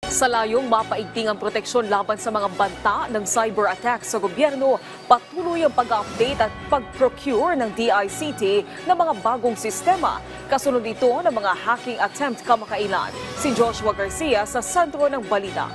Sa layong mapaigting ang proteksyon laban sa mga banta ng cyber attack sa gobyerno, patuloy ang pag-update at pag-procure ng DICT ng mga bagong sistema. Kasunod ito ng mga hacking attempt kamakailan. Si Joshua Garcia sa sentro ng balita.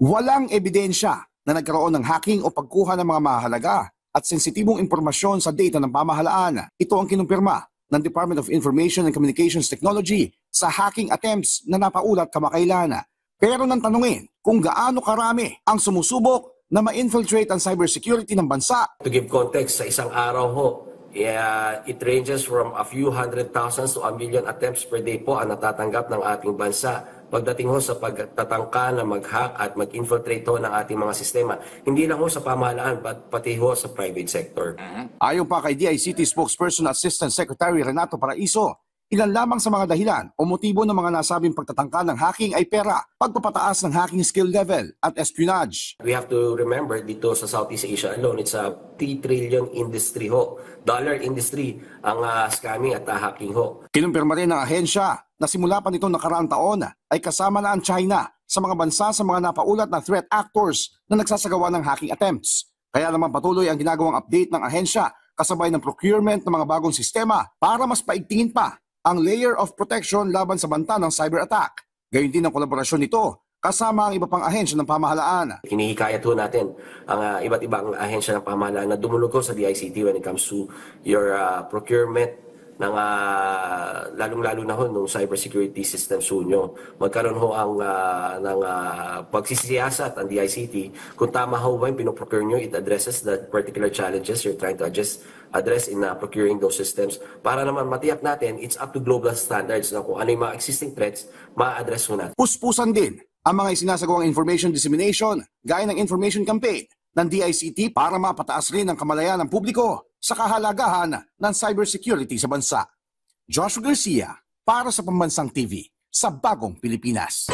Walang ebidensya na nagkaroon ng hacking o pagkuha ng mga mahalaga at sensitibong impormasyon sa data ng pamahalaan. Ito ang kinumpirma ng Department of Information and Communications Technology sa hacking attempts na napaulat kamakailan. Pero nang tanungin kung gaano karami ang sumusubok na ma-infiltrate ang cybersecurity ng bansa. To give context, sa isang araw ho, it ranges from a few hundred thousands to a million attempts per day po ang natatanggap ng ating bansa. Pagdating ho sa pagtatangka na mag-hack at mag-infiltrate ho ng ating mga sistema, hindi lang ho sa pamahalaan, pati ho sa private sector. Ayon pa kay DICT spokesperson Assistant Secretary Renato Paraiso, ilan lamang sa mga dahilan o motibo ng mga nasabing pagtatangka ng hacking ay pera, pagpapataas ng hacking skill level at espionage. We have to remember dito sa Southeast Asia alone, it's a 3 trillion industry ho. Dollar industry ang scamming at hacking ho. Kinumpirma rin ng ahensya na simula pa nitong nakaraang taon ay kasama na ang China sa mga bansa sa mga napaulat na threat actors na nagsasagawa ng hacking attempts. Kaya naman patuloy ang ginagawang update ng ahensya kasabay ng procurement ng mga bagong sistema para mas paigtingin pa ang layer of protection laban sa banta ng cyber attack. Gayon din ang kolaborasyon nito kasama ang iba pang ahensya ng pamahalaan. Hinihikayat ho natin ang iba't ibang ahensya ng pamahalaan na dumulog ho sa DICT when it comes to your procurement ng lalong-lalo na ho nung cybersecurity systems ho nyo. Magkaroon ho ng pagsisiyasat ang DICT. Kung tama ho ba yung pinoprocure nyo, it addresses the particular challenges you're trying to address in procuring those systems. Para naman matiyak natin, it's up to global standards na kung ano yung mga existing threats, ma-address ho natin. Puspusan din ang mga isinasagawang information dissemination gaya ng information campaign ng DICT para mapataas rin ang kamalayan ng publiko sa kahalagahan ng cybersecurity sa bansa. Joshua Garcia para sa Pambansang TV sa Bagong Pilipinas.